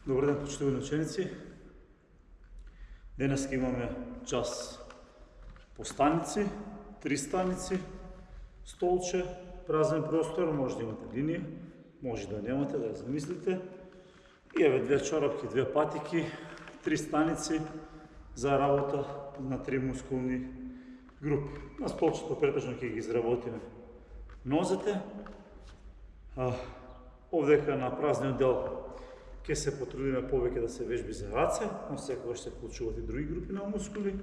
Добър ден, почитувани ученици! Денес имаме час по станици, 3 станици, столче, празен простор, може да имате линия, може да нямате, да я замислите. И еве 2 чорапки, 2 патики, 3 станици за работа на 3 мускулни групи. На столчето претежно ќе ги изработиме нозете. Овдека на празниот дел ќе се потрудиме повеќе да се вежби за раце, но секогаш се вклучуваат и други групи на мускули.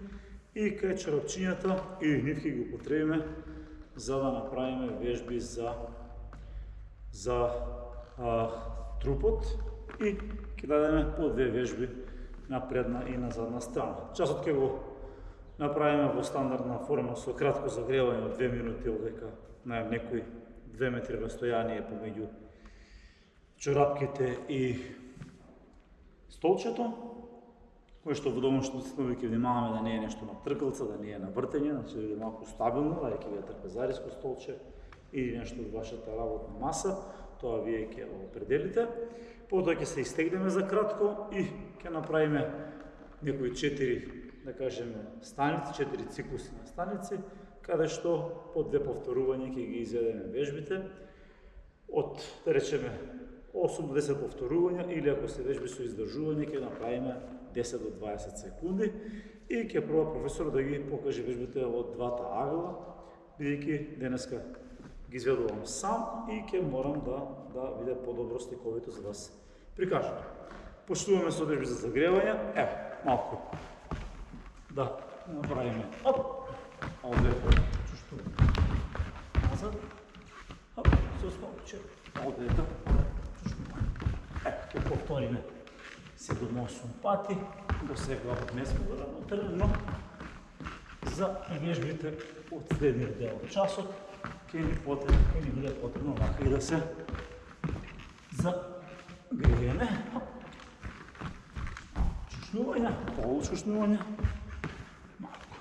И кај чорапчињата или нив ќе ги употребиме за да направиме вежби за трупот и ќе дадеме по 2 вежби на предна и на задна страна. Часот ќе го направиме во стандардна форма со кратко загревање од 2 минути, овдека на некои 2 метри растојание помеѓу чорапките и столчето, кое што во домашните услови ќе внимаваме да не е нешто на тркалца, да не е на вртење, значи да биде малку стабилно, да ќе биде трпезариско столче или нешто од вашата работна маса, тоа вие ќе го определите. Потоа ќе се истегнеме за кратко и ќе направиме некои 4, да кажеме, станици, 4 циклуси на станици, каде што по 2 повторувања ќе ги изведеме вежбите од, да речеме, 8 до 10 повторувања, или ако се вежби со издржување, ќе направиме 10 до 20 секунди и ќе проба професор да ги покаже вежбите од двата агла, бидејќи денеска ги изведувам сам и ќе морам да биде подобро сликовито за да се прикажам. Почнуваме со вежби за загревање. Ево, малку да направиме. Овде чушто назад. Со столче. Овде ќе повториме 7-8 пати, до сега не сме го работели, но за вежбите од следниот дел од часот ќе ни биде потребно вака и да се загрееме. Чушнување, получушнување, малку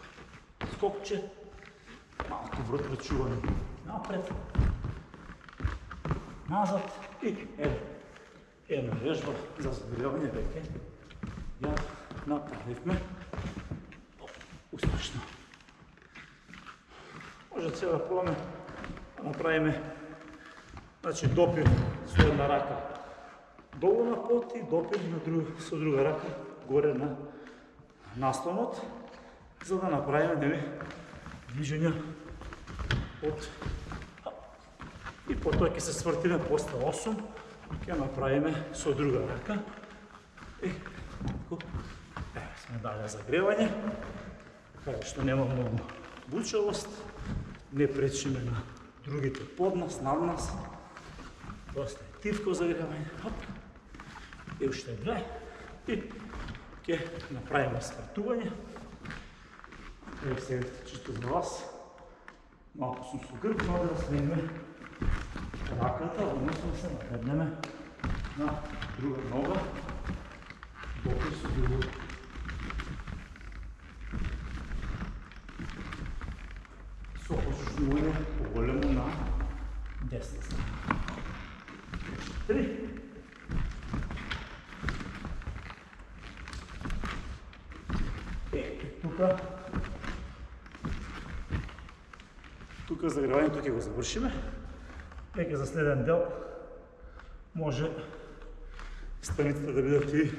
скокче, малку вртврчување напред, назад и една вежба за загревање веќе ја направивме успешно. Може сега да пробаме да направиме, значи допир со една рака долу на под и допир со друга рака горе на наслонот, за да направиме движења од и потоа ќе се свртиме после 8, ќе направиме со друга рака. Ево сме дали загревање, каде што нема многу бучавост, не пречиме на другите под нас, над нас. Доста е тивко загревање. И уште 2. И ќе направиме свртување. Ево сега чисто за вас. Малку сум со грб, но да смениме раката, односно да се напреднеме на друга нога, допир со друго. Со почушнување поголемо на десна страна. 3. Тука загревањето ќе го завршиме. Нека за следен дел може станиците да бидат и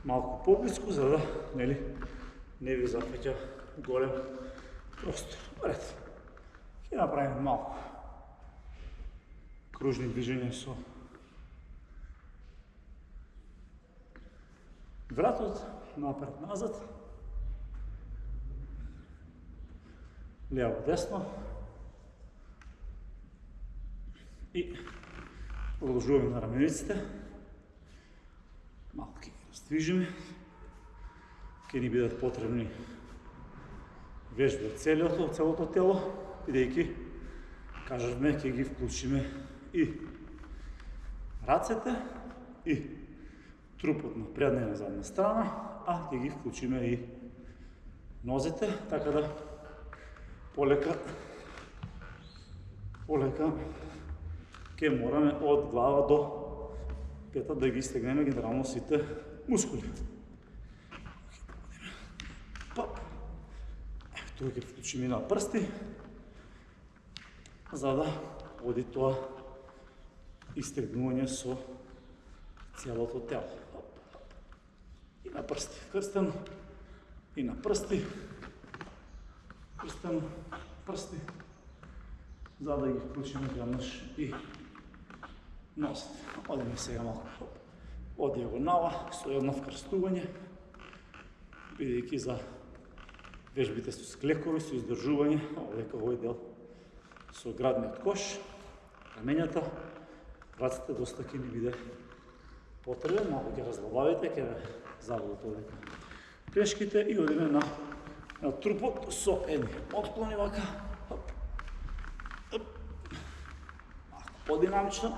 малку поблиску, за да не ви зафаќа голем простор. Ред. Ќе направиме малку кружни движења со вратот, напред-назад, ляво-десно и продолжуваме на рамениците. Малку ќе ги раздвижиме. Ќе ни бидат потребни вежби од целото тело, бидејќи, кажавме, ќе ги вклучиме и рацете и трупот на предна и на задна страна, а ќе ги вклучиме и нозите, така да полека ќе мораме од глава до пета да ги стегнеме генерално сите мускули. Пап. Тук ќе вклучиме на прсти, за да оди тоа истегнување со целото тело. И на прсти, крстено, и на прсти, крстено, прсти, за да ги вклучиме веднаш и носите. Одиме сега малку од диагонала, со едно вкрстување, бидејќи за вежбите со клекови, со издржување, овдека овој дел со градниот кош, раменјата, раците доста ќе ни биде потребен, малку ќе разлабавите, ќе забавите овдека пешките и одиме на трупот со едни отклони вака, малку подинамично,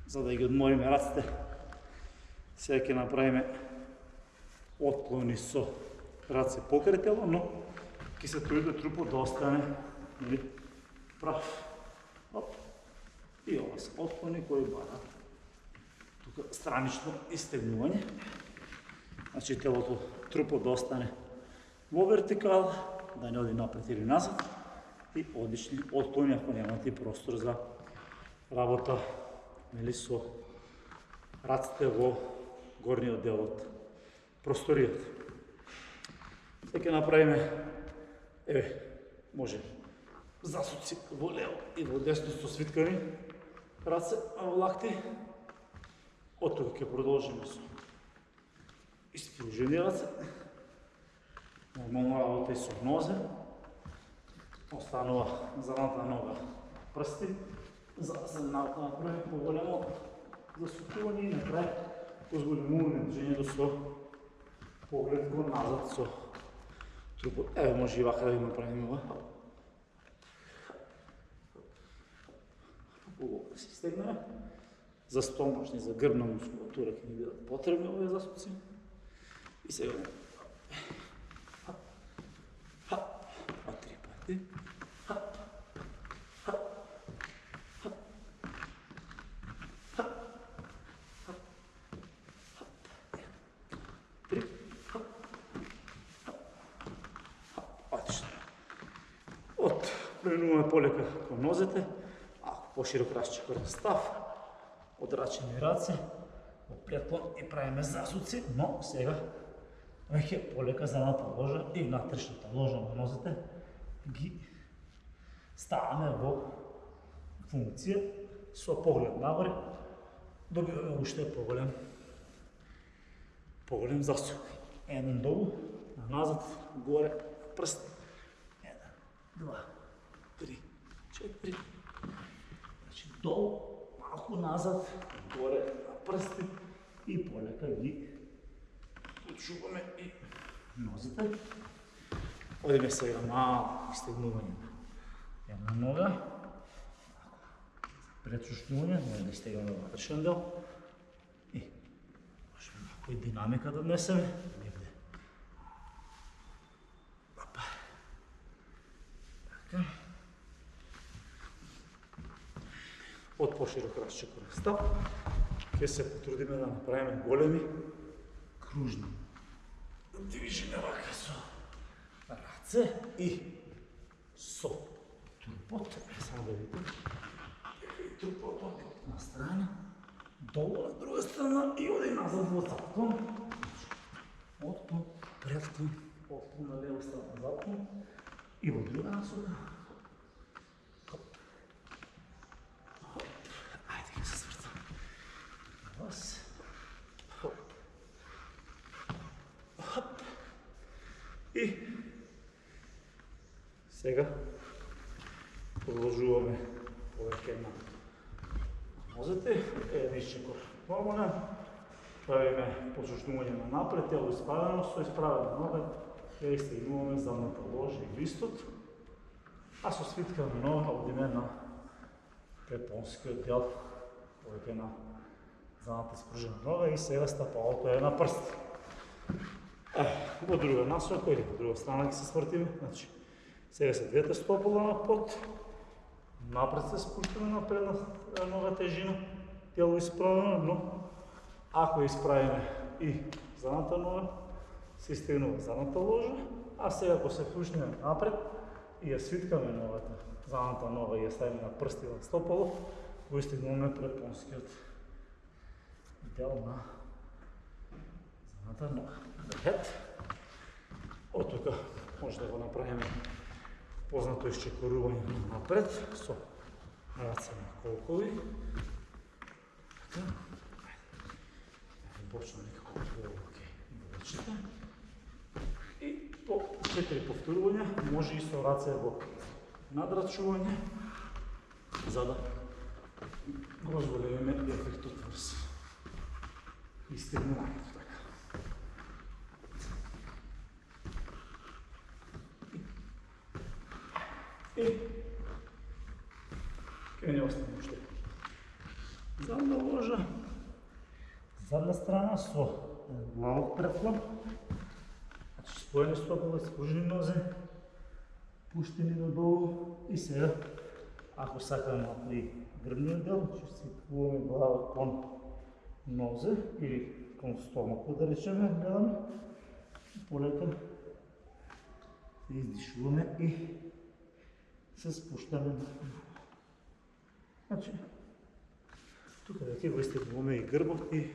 за да ги одмориме раците. Сега ќе направиме отклони со раце покрај тело, но ќе се труди трупот да остане прав. И ова се отклони кои барат тука странично истегнување. Значи телото, трупот да остане во вертикал, да не оди напред или назад и одлични отклони ако немате простор за работа со раците во горниот дел од просторијата. Сега ќе направиме, може засуци во лево и во десно со свиткани раце во лакти. Од тука ќе продолжиме со испружени раце. Нормално работа и со нозе. Останува задната нога прсти, за да направиме поголемо засукување и накрај позголемување движењето со поглед го назад со трупот. Може и вака да ги направиме ова. Убаво да се стегнеме. За стомашни, за грбна мускулатура ќе ни бидат потребни овие засуци. И сега три пати. Преминуваме полека кон нозете, ако поширок расчекорен став, одрачени раце, оплетлон и правиме засуци, но сега веќе полека задната ложа и внатрешната ложа на нозете ги ставаме во функција со поглед нагоре, добиваме уште поголем засук. Еден долу, назад, горе, прст. 1, 2, 3, 4. Значи долу, малку назад, горе на прсти и полека ги отчупаме и нозите. Одиме сега малку истегнување на една нога. Пречушнување, може да стегаме вътрешен дел. И можеме малку и динамика да внесеме. Така. Од поширок расчекорен став, ќе се потрудиме да направиме големи кружни движења вака со раце и со трупот. Само да видите. И трупот оди на страна, долу на друга страна и оди назад во затклон. Отклон, предклон, отклон на лева страна, затклон и во друга насока. И сега продолжуваме повеќе на нозете, изчекор нормален, правиме почувствување на напред, тело исправено, со исправена нога, ја истегнуваме задната ложа и листот, а со свитка на нога одиме на препонскиот дел, повеќе на задната испружена нога и сега стапалото е на прст. Во друга насока или во друга страна ќе се свртиме. Значи, сега се двете стопала на под, напред се спущаме на предна нога тежина, тяло изправено, но ако изправиме и задната нога, се изтегнува задната ложа, а сега ако се включим напред и я свиткаме ногата, задната нога и я ставим на пръсти в стопало, го изтегнуваме препонският дел на задната нога. Напред. От тук може да го направим познато изчекоруване напред со раце на колкови. Така. Почнем некако блочите. И по 4 повторувања може и со раце во надрачување, за да го зголемиме ефектот врз изтегнувањето. Така. И ќе не остане уште задна ложа, задна страна со главок преклон, значи споени стопала, спружени нозе, пуштени надолу и сега, ако сакаме малку и грбниот дел, ќе си плуваме глава кон нозе или кон стомакот, да речеме, гледаме, полека издишуваме и се спущаме. Значи, тук веќе го изтегнуваме и грбот и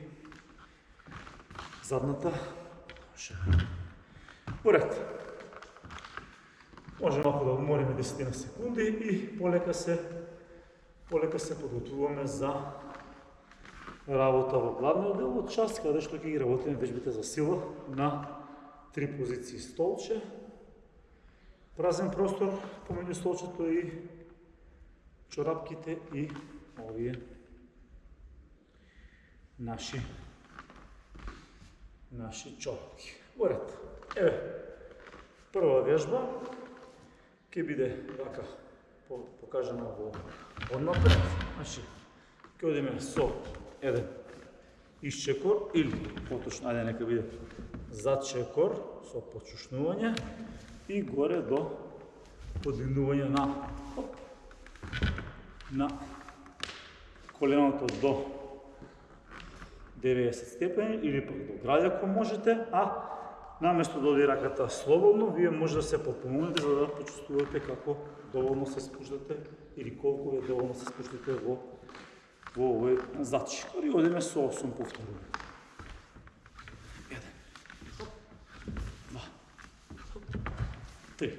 задната ножа. Поред. Може малко да умориме 10 секунди и полека се подготвуваме за работа во гладниот дел од част, каде што ќе ги работиме вежбите за сила на 3 позиции: столче, празен простор помеѓу столчето и чорапките и овие наши чорапки. Уред. Еве, прва вежба ќе биде така покажана во однапред. Значи, ќе одиме со еден исчекор или поточно, ајде нека биде зачекор со почушнување и горе до подвинување на коленото до 90 степени или пак до граѓа ако можете, а наместо да оди раката слободно, вие може да се подпомогнете за да почувствувате како доволно се спуштате или колку е доволно се спуштате во овој зачекор. И одиме со 8 повторувања. 1, 2, 3,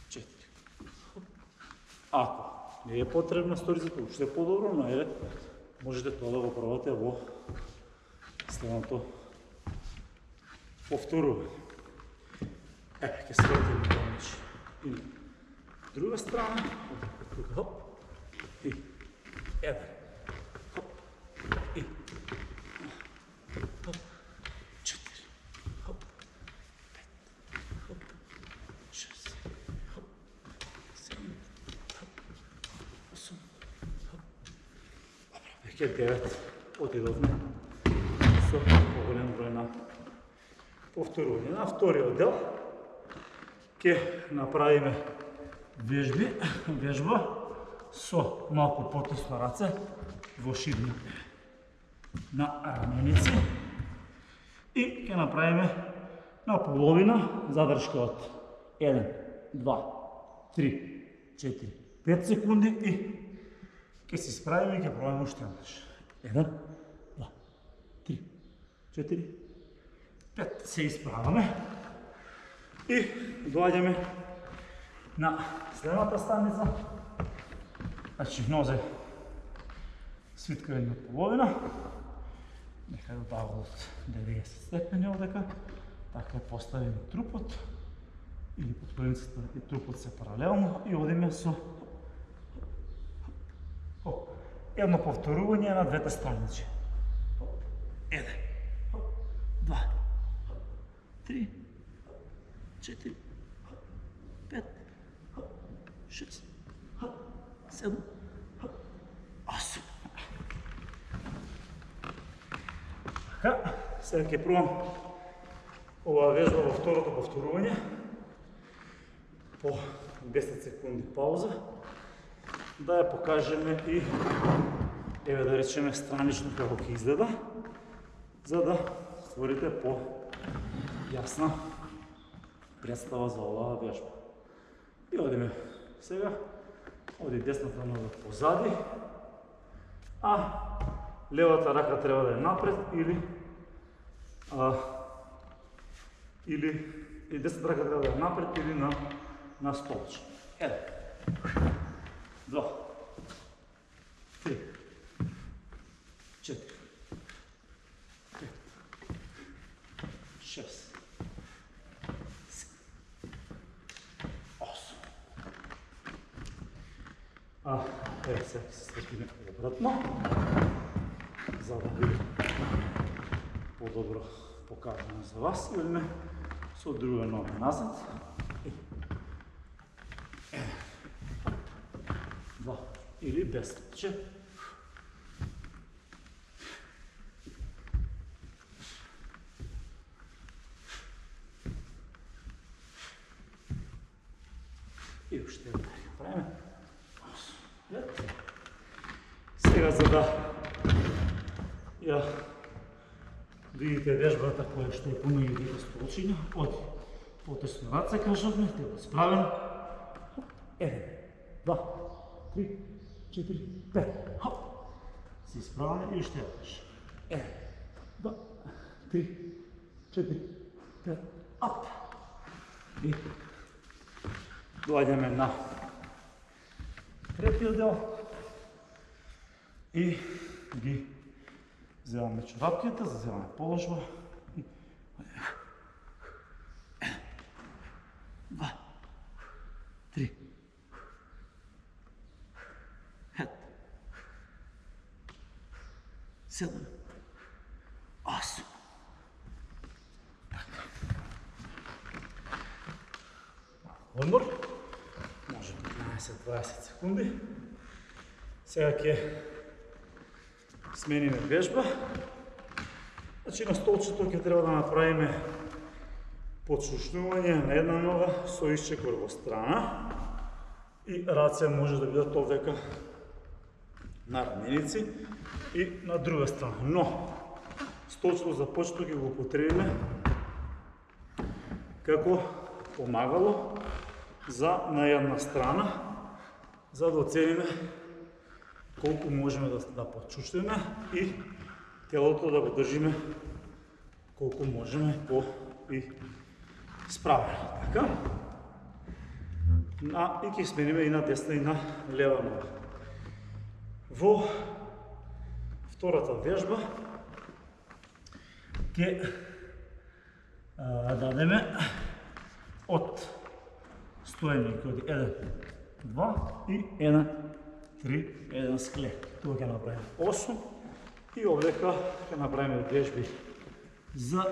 4. Ако не е потребна сторицата, уште по-добро, но еве, можете тоа да го пробате во следното повторување. Еве, ќе се вратиме помеѓу и на друга страна, тука, хоп, и еден, хоп, и хоп, 4, хоп, 5, хоп, 6, хоп, 7, хоп, 8, хоп. Добро, веќе 9 отидовме со поголем број на повторување. На вториот дел ќе направиме вежба со малку потесно раце во ширина на раменици и ќе направиме на половина задршка од 1, 2, 3, 4, 5 секунди и ќе се справиме и ќе пробаме уште еднаш. 1, 2, 3, 4, 5. Се исправаме и доаѓаме на следната станица. Значи нозе свиткање на половина. Нека да дава од 90 степени овдека. Така поставиме трупот или потполницата и трупот се паралелно и одиме со едно повторување на двете страници. 1, 2, 3, 4, 5, 6, 7, 8. Така, сега ќе пробам оваа вежба во второто повторување по 10 секунди пауза да ја покажеме и, еве да речеме, странично како ќе изгледа, за да створите по-јасна представа за оваа вежба. И одиме сега, оди десната нога позади, а левата рака треба да е напред или десната рака треба да е напред или на столче. Еден, 2, 3, 4, 5, 6, 7, 8. Еве сега ќе се стрпиме обратно, за да биде по-добро покажано за вас. Идеме со друга нога назад. Еден, 2, или без столче. И уште едно ќе правиме. Сега, за да ја видите вежбата која што е помеѓу двете столчиња, оди потесно раце, кажавме, тело справено. Еден, 2, 3, 4, 5. Хоп! Се исправаме и уште еднаш. Еден, 2, 3, 4, 5. Оп! И доаѓаме на третиот дел и ги вземаме чорапките, вземаме положба и 2, 3, 5, 7, 8. Одмор, може 15-20 секунди. Сега ќе смениме вежба. Значи на столчето ќе треба да направиме подшушнување на една нога со исчекор во страна и раце може да бидат овдека на раменици и на друга страна. Но столчето за почеток ќе го употребиме како помагало за на една страна, за да оцениме колку можеме да подчуштиме и телото да го држиме колку можеме и справено. Така. И ќе смениме и на десна и на лева нога. Во втората вежба ќе дадеме од стоење ќе оди 1, 2 и 1, 3, 1 скле. Тука ќе направиме 8 и овдека ќе направиме вежби за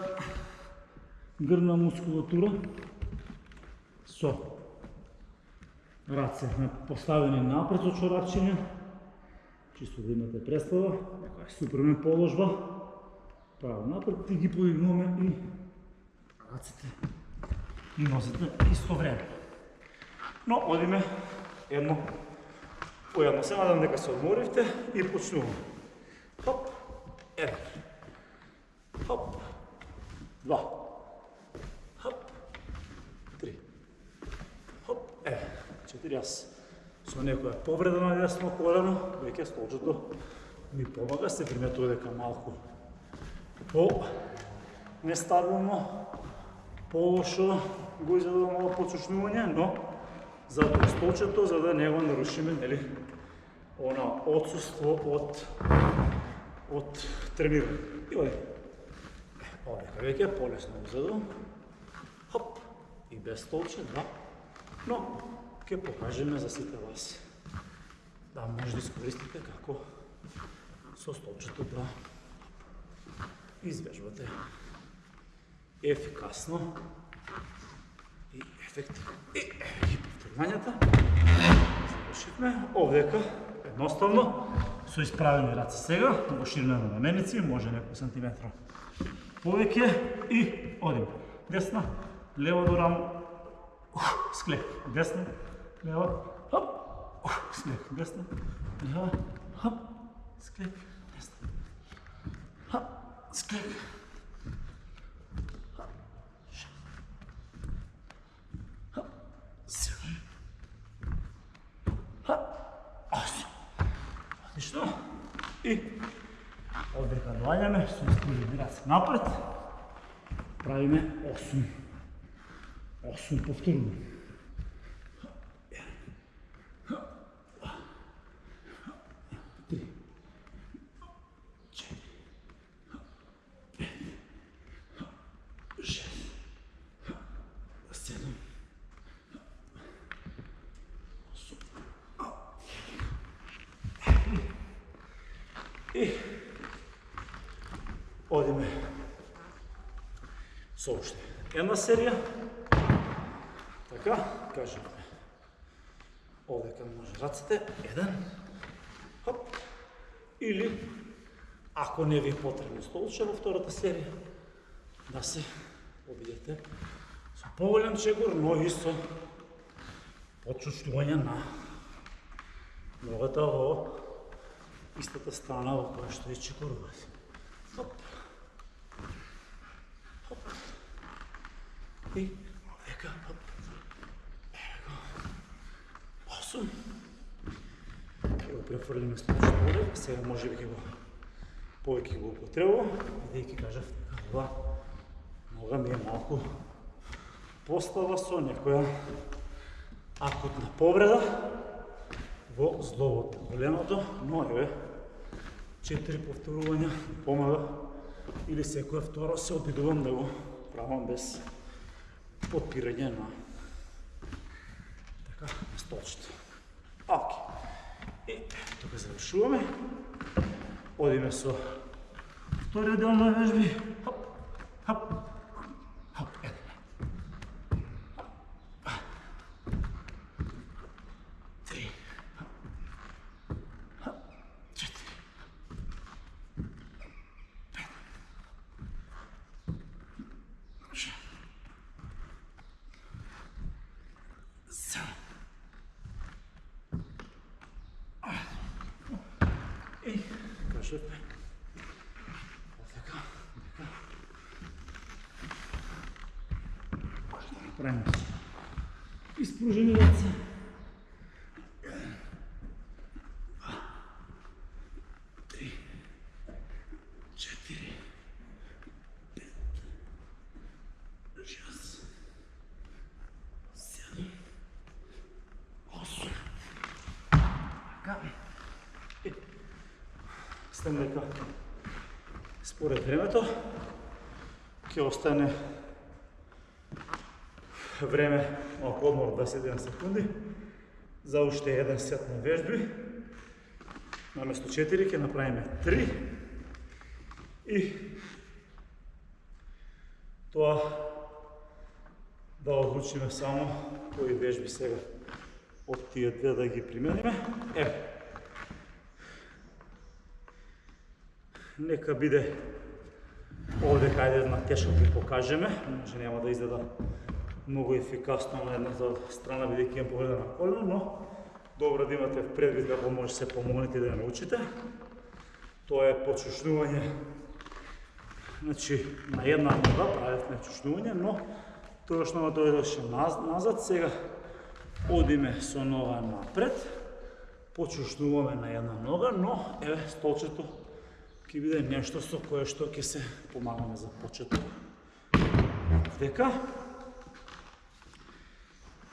грдна мускулатура со раце поставени напред од чорапчиња, чисто да имате представа, супреме положба, право напред и ги подигнуваме и рацете и нозете исто време. Но одиме едно по едно. Се надам дека се одморивте и почнуваме. Хоп, 1, хоп, 2, хоп, 3, хоп, 4. Јас со некоја повреда на десно колено, веќе столчето ми помага, се приметува дека малку по-нестабилно, по-лошо го изгледа мало подчушнување, но за столчето, за да не го нарушиме, нели, она отсуство од тренирање. И оди. Овдека веќе полесно го задувам. Хоп, и без столче, да. Но ќе покажеме за сите вас да може да искористите како со столчето да извежбате ефикасно и ефективно. И повторувањата. Завршивме. Овдека едноставно со исправени раце сега, во ширина на раменици, може некој сантиметра повеќе и одим. Десна, лево до рамо, скле, десна, лево, хоп, склек, десна, лява, хап, склек, десна, хап, склек, хап, 6, хап, 7, хап, 8. Отлично. И одека доаѓаме, со изпружени раце напред, правиме 8 повторувања. 3, 4, 5, 6, 7, 8. И одиме со уште една серија. Така, кажеме. Одека може рацете, 1, хоп, или, ако не ви е потребно столче во втората серија, да се обидете со поголем чегур, но и со почувствување на ногата во истата страна во која што е чекорувате. Хоп, хоп, и овдека, хоп, ево, 8. Ќе го префрлиме столчето овде, сега може би повеќе го употребувам, бидејќи кажав дека ова нога ми е малку постава со некоја акутна повреда во злобот на коленото, но еве 4 повторувања помага, или секоја второ се обидувам да го правам без подпирање на така на столчето. Окей. И тука завршуваме. Одиме со вториот дел на вежби. Хоп, хоп, хоп, едеме. 3, 4, 5, 6, 7. И кажете, така, така. Може да направим изпружени ръце. 3, 4, 5, 6, 7, 8. Така. След дека според времето ќе остане време малку одмор 21 секунди за уште еден сет на вежби. Наместо 4 ќе направиме 3 и тоа да одлучиме само кои вежби сега од тие две да ги примениме. Еве. Нека биде овде каде една тешко ги покажеме, може нема да изгледа многу ефикасно на едната страна бидејќи имам повреда на колено, но добро да имате в предвид како може се помогнете да ја научите. Тоа е почушнување, значи на една нога правевме чушнување, но точно дојдеше назад, сега одиме со нога напред, почушнуваме на една нога, но еве столчето ќе биде нешто со кое што ќе се помагаме за почеток. Дека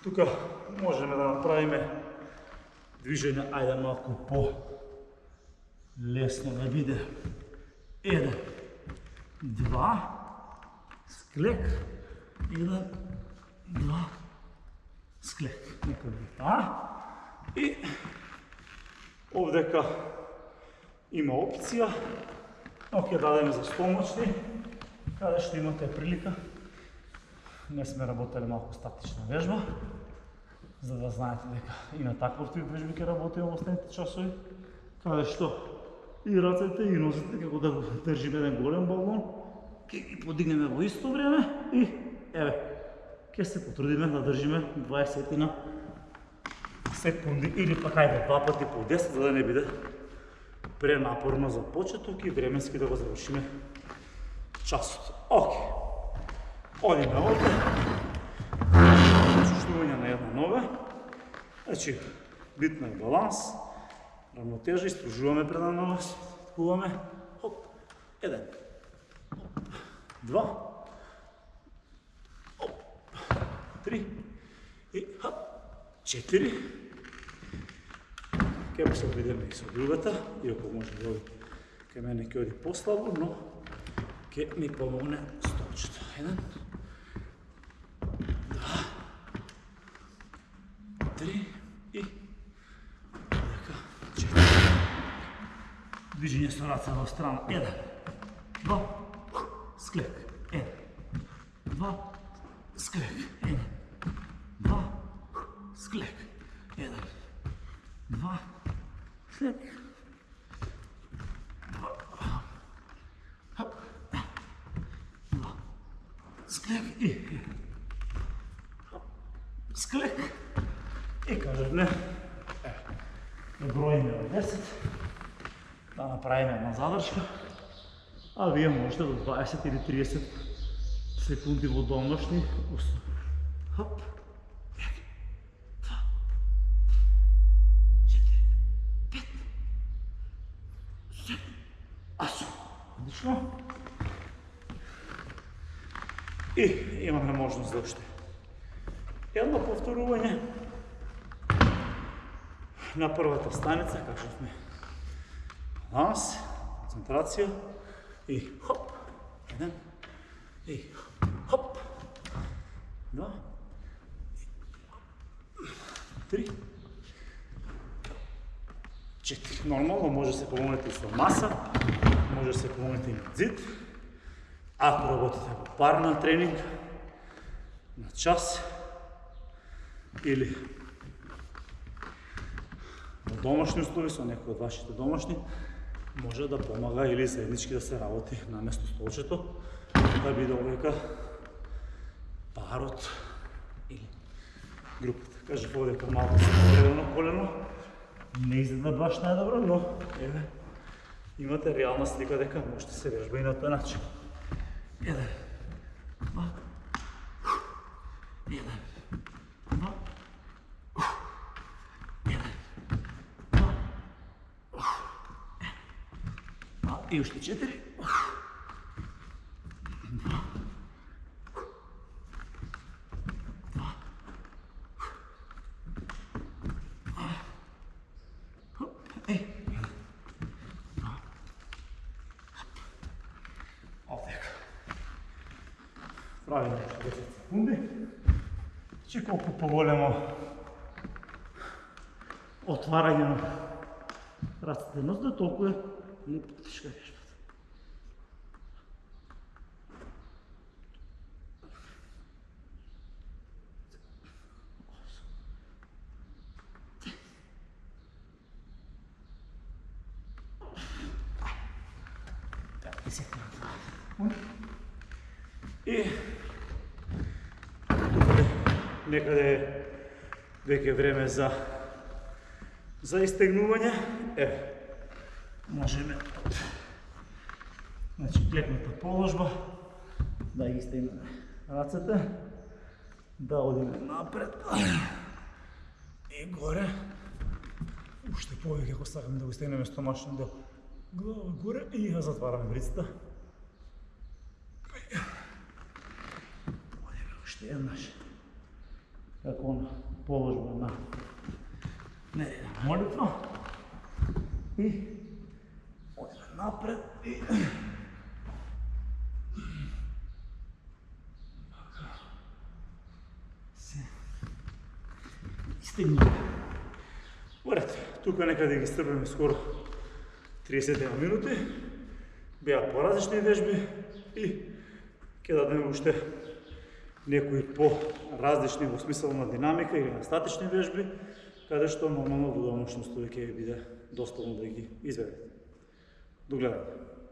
тука можеме да направиме движење, ајде малку по лесно да биде. 1, 2, склек, 1, 2, склек. Нека биде таа. И овдека има опција, но ќе дадеме за стомачни, каде што имате прилика. Не сме работеле малку статична вежба, за да знаете дека и на таков тип вежби ќе работиме во следните часови, каде што и рацете и нозите како да го држиме еден голем балон, ќе ги подигнеме во исто време и еве, ќе се потрудиме да држиме 20 на секунди или пак ајде 2 пати по 10, за да не биде пренапорно за почеток и временски да го завршиме часот. Окей. Одиме овде. Чуштување на една нога. Значи, битно е баланс, равнотежа, изпружуваме предна нога, куваме, хоп, 1, 2, хоп, 3 и хоп, 4. Ке се обидеме и со другата, иако може да оди кај мене ќе оди послабо, но ќе ми помогне столчето. 1, 2, 3 и така, 4. Движење со раце во страна. 1, 2, склек. 1, 2, склек. 1, 2, склек. 1, 2, склек. 2, склек и склек. И кажем, да броиме од 10, да направиме една задршка, а вие можете до 20 или 30 секунди во домашни услови. Хоп, 1, 2, 4, 5, 7, 8. Одлично. И имаме можност за уште едно повторување на првата станица, кажавме баланс, концентрација и хоп, 1 и хоп, 2 3 4. Нормално може да се помогнете и со маса, може да се помогнете и на зид. Ако работите во парна тренинг, на час или во домашни услови со некој од вашите домашни, може да помага или заеднички да се работи на место столчето, да биде овека парот или групата. Кажав овдека малко се повредено колено, не изгледа баш најдобро, но еве, имате реална слика дека може да се вежба и на тој начин. 1, 2, 1, 2, 1, 2, и уште 4. 2, 2, правиме 10 секунди. Че колку поголемо отварање на рацете нозда, толку е потешка вежбата. И некаде веќе време за истегнување. Можеме, значи, клепната положба, да ги стегнеме рацете, да одиме напред и горе. Уште повеќе ако сакаме да го стегнеме стомашен дел, глава горе и ја затвараме брицата. Одиме уште еднаш, како на положба на неделна молитва. И одиме напред и се стегнуваме. Уред, тука некаде ги стрбиме скоро 30 минути. Беа поразлични вежби и ќе дадеме уште некои по-различни во смисол на динамика или на статични вежби, каде што нормално во домашни услови ќе ви биде доставно да ги изведете. До гледање.